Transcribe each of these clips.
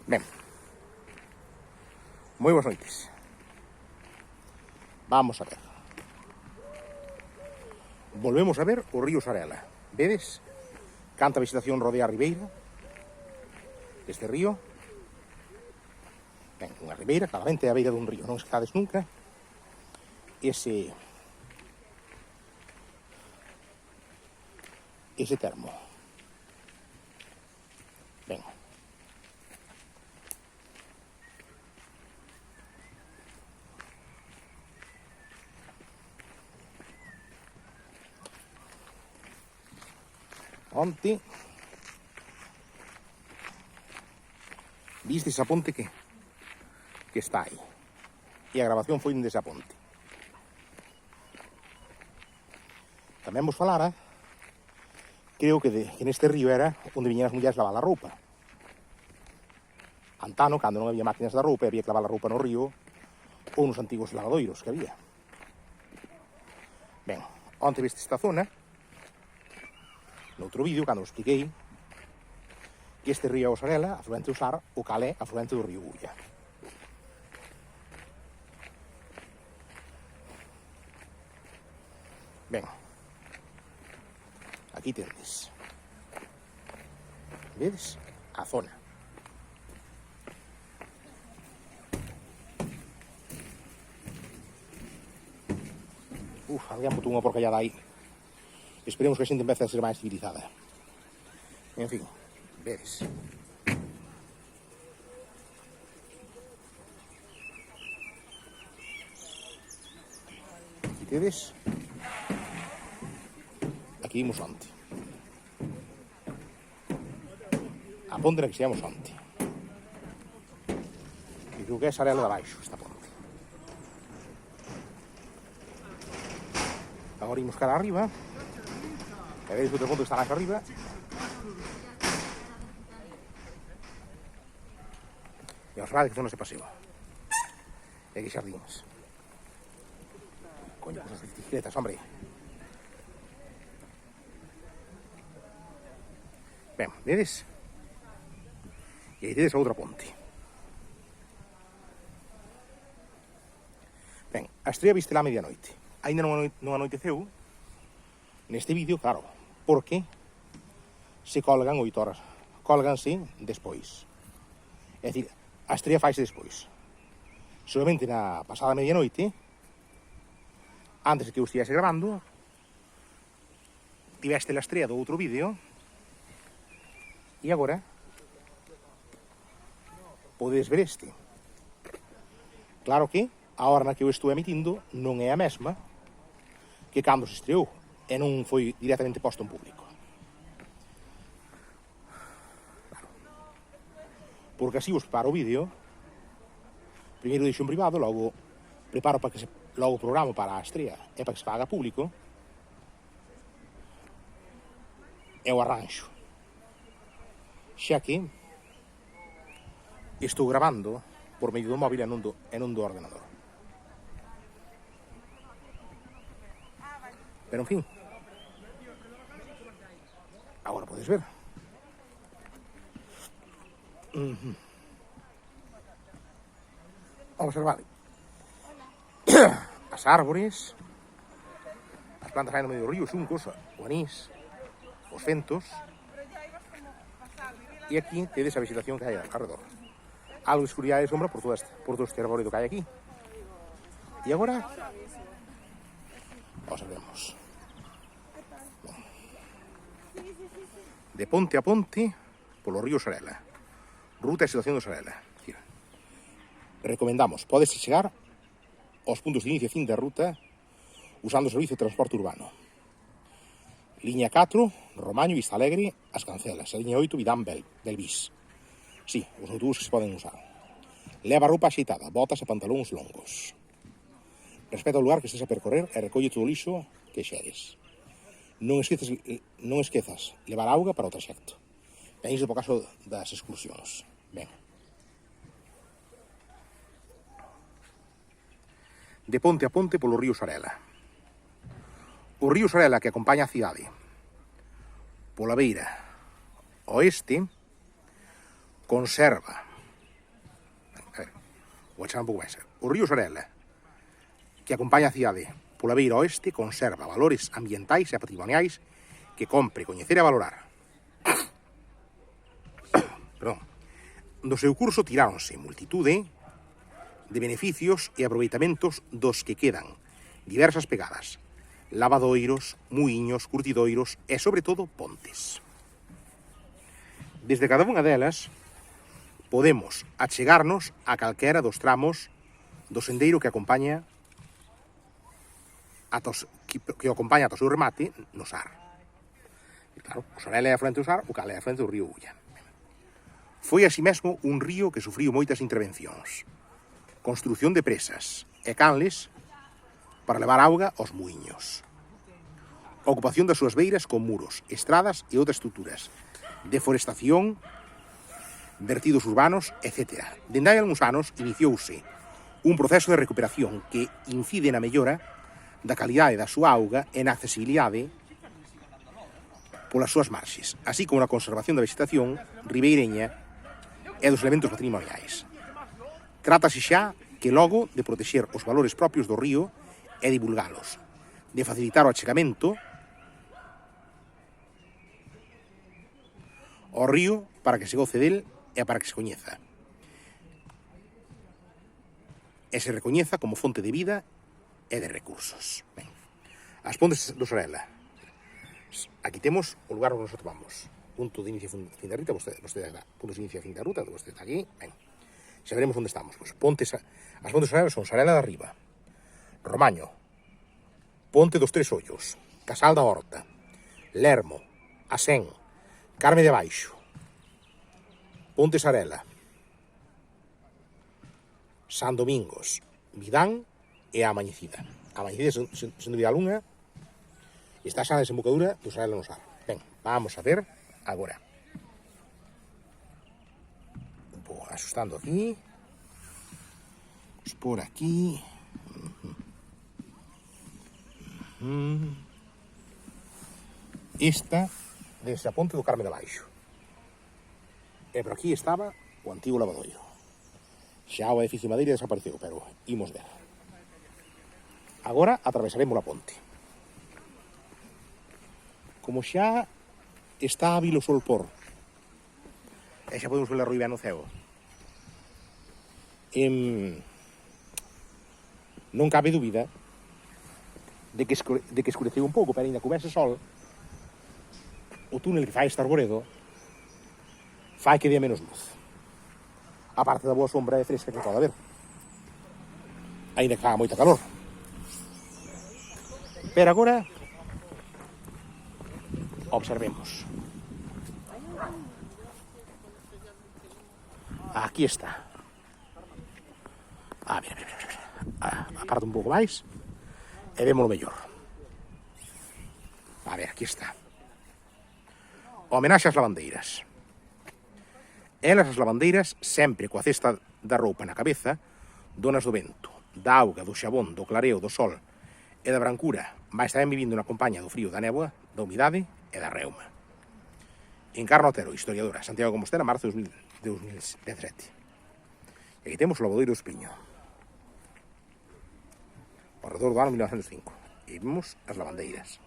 Ben, moi boas noites. Vamos a ver. Volvemos a ver o río Sarela. Vedes? Canta vegetación rodea a ribeira deste río. Ben, unha ribeira, claramente é a beira dun río. Non esquecades nunca ese termo. Ben. Onte viste esa ponte que está aí. E a grabación foi desa ponte. Tamén vos falara, creo que neste río era onde viñan as mulleres lavar a roupa. Antano, cando non había máquinas da roupa, había que lavar a roupa no río ou nos antigos lavadoiros que había. Ben, onte viste esta zona, noutro vídeo, cando vos expliquei que este río é o Sarela, afluente do Sar, o cal é afluente do río Ulla. Ben, aquí tendes. Vedes? A zona. Alguén botou unha porcallada aí. Esperemos que a xente empece a ser máis civilizada. En fin, vedes. Aquí tedes. Aquí vimos onte. A ponte na que xeamos onte. E creo que é Sarela de abaixo, esta ponte. Agora imos cara arriba. E veis que outro ponto está máis arriba. E aos lados que zona se paseo. E aquí xardíns. Coño, cosas de bicicletas, hombre. Ben, vedes? E aí tedes a outra ponte. Ben, a estrella viste lá a medianoite. Ainda non anoiteceu neste vídeo, claro, porque se colgan 8 horas. Colganse despois. É dicir, a estrella faise despois. Solamente na pasada medianoite, antes de que eu estivese grabando, tiveste a estrella do outro vídeo e agora podedes ver este. Claro que a hora na que eu estou emitindo non é a mesma que cando se estreou e non foi directamente posto en público. Claro. Porque así vos preparo o vídeo, primeiro deixo en privado, logo preparo para que logo programo para a estrea e para que se faga público e o arranxo. Xa que estou grabando por medio do móvil e non do ordenador. Pero en fin, agora podes ver. Observad as árbores, as plantas aí no medio do río, os xuncos, o anís, os fentos, e aquí tedes a vegetación que hai alrededor. Algo de escuridade e sombra por todo este arbóreo que hai aquí. E agora observemos. De ponte a ponte polo río Sarela. Ruta e situación do Sarela. Recomendamos, podes chegar aos puntos de inicio e fin da ruta usando o servicio de transporte urbano. Liña 4, Romaño, Vista Alegre, As Cancelas. A liña 8, Vidán, Belvís. Sí, os autobuses se poden usar. Leva roupa axeitada, botas e pantalóns longos. Respeta o lugar que estés a percorrer e recolle todo o lixo que xeres. Non esquezas levar auga para o traxecto. Ben, iso por caso das excursións. Ben. De ponte a ponte polo río Sarela. O río Sarela que acompaña a cidade pola beira oeste conserva vou echar un pouco máis. O río Sarela, que acompaña a cidade pola beira oeste, conserva valores ambientais e patrimoniais que compre coñecer e valorar. Perdón. Do seu curso tiráronse multitude de beneficios e aproveitamentos dos que quedan diversas pegadas, lavadoiros, muiños, curtidoiros e, sobre todo, pontes. Desde cada unha delas podemos achegarnos a calquera dos tramos do sendeiro que acompaña que o acompaña ata o seu remate no Sar. E claro, o Sarela é a frente do Sar, o cal é a frente do río Ulla. Foi así mesmo un río que sufriu moitas intervencións, construción de presas e canles para levar auga aos muiños, ocupación das súas beiras con muros, estradas e outras estruturas, deforestación, vertidos urbanos, etc. Dende hai algúns anos iniciouse un proceso de recuperación que incide na mellora da calidade da súa auga e na accesibilidade polas súas marxes, así como na conservación da vegetación ribeireña e dos elementos patrimoniais. Trátase xa que logo de protexer os valores propios do río e divulgalos, de facilitar o achegamento ao río para que se goce del e para que se coñeza e se recoñeza como fonte de vida e de recursos. Ben, as pontes do Sarela. Aquí temos o lugar onde nos atopamos. Punto de inicio fin da ruta, vostede está. Punto de inicio fin da ruta, vostede está aquí. Ben, xa veremos onde estamos. As pontes do Sarela son Sarela da Riba, Romaño, Ponte dos Tres Ollos, Casal da Horta, Lermo, Asén, Carme de Baixo, Ponte Sarela, San Domingos, Vidán e a Amañecida. A Amañecida, sen dúbida algunha, está xa na desembocadura do Sarela no Sar. Ben, vamos a ver agora. Un pouco asustando aquí. Pues por aquí. Esta desde a ponte do Carme de Baixo. E por aquí estaba o antigo lavadoiro. Xa o edificio de madeira desapareceu, pero imos ver. Agora atravesaremos a ponte. Como xa está hábil o sol por e xa podemos ver a ruíba no ceo, non cabe dúbida de que escureceu un pouco, pero ainda que houvese sol, o túnel que fai este arboredo fai que dé menos luz, a parte da boa sombra e fresca que pode haber, ainda que faga moita calor. Pero agora observemos. Aquí está. Mira. Aparto un pouco máis e vemos o mellor. A ver, aquí está. Homenaxe ás lavandeiras. Elas, as lavandeiras, sempre coa cesta da roupa na cabeza, donas do vento, da auga, do xabón, do clareo, do sol e da brancura, mais tamén vivindo na compañía do frío, da néboa, da humidade e da reuma. Encarna Otero, historiadora, Santiago de Compostela, marzo de 2017. E aquí temos o lavadoiro do Espiño, ao redor do ano 1905. E vemos as lavandeiras.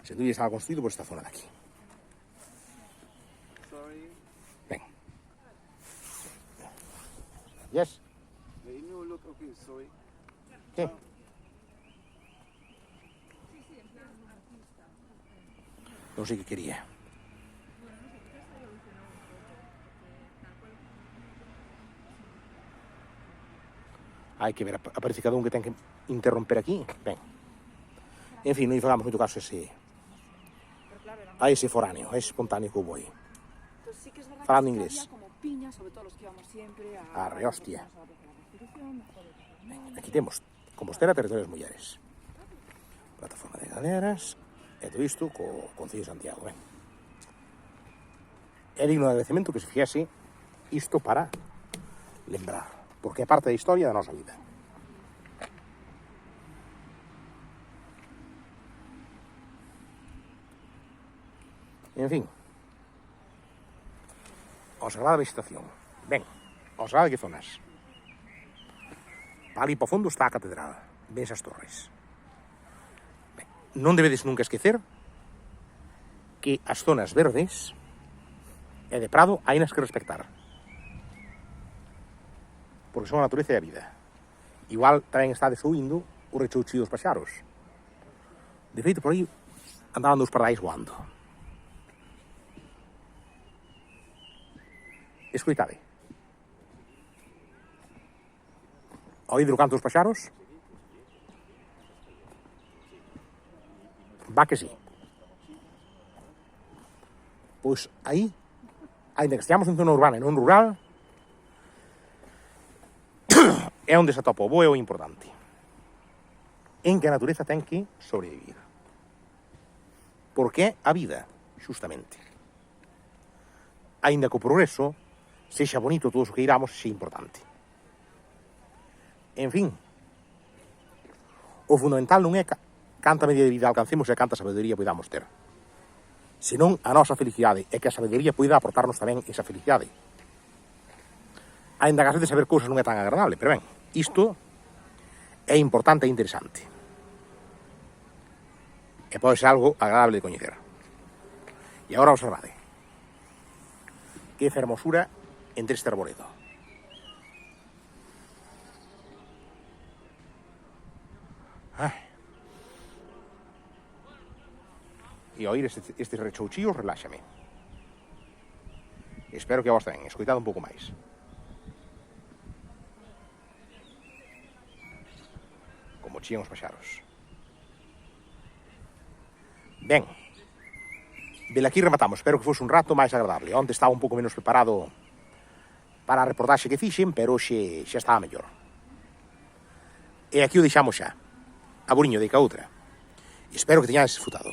Sen dúbida estaba construído por esta zona de aquí. Ben. Yes. ¿Qué? Non sei que quería. Hai que ver, aparece cada un que ten que interromper aquí. Ben. En fin, non lle fagamos moito caso a ese foráneo, a ese espontáneo que houve aí. Falando inglés. Arre, hostia. Ben, aquí temos Compostela, territorio das mulleres. Plataforma de galeras. E todo isto co Concello de Santiago, ben. É digno de agradecemento que se fixese isto para lembrar, porque é parte da historia da nosa vida. En fin, o sagrada vegetación. Ben, o sagrada que zonas. Ali para o fondo está a catedral, vense as torres. Ben, non debedes nunca esquecer que as zonas verdes e de prado hai nas que respectar, porque son a natureza e a vida. Igual tamén está desouindo o rechouchío dos paxaros. De feito, por aí andaban dos pardais voando. Escoitade. Oído o canto dos paxaros? Va que sí. Pois aí, ainda que esteamos en zona urbana e non rural, é onde se atopa o bo e o importante, en que a natureza ten que sobrevivir. Porque é a vida, xustamente. Ainda que o progreso sexa bonito, todos o que iramos, sexa importante. En fin, o fundamental non é canta media de vida alcancemos e canta sabedoría podamos ter, senón a nosa felicidade, é que a sabedoría poida aportarnos tamén esa felicidade. Ainda que a de saber cousas non é tan agradable, pero ben, isto é importante e interesante. E pode ser algo agradable de coñecer. E agora observade. Que fermosura entre este arboredo. E oír estes rechouchíos reláxame. Espero que a vos tamén escoitado un pouco máis. Como chían os paxaros. Ben, velaquí rematamos. Espero que fose un rato máis agradable. Onte estaba un pouco menos preparado para a reportaxe que fixen, pero hoxe xa estaba mellor. E aquí o deixamos xa. Aguriño, de outra. Espero que teñades disfrutado.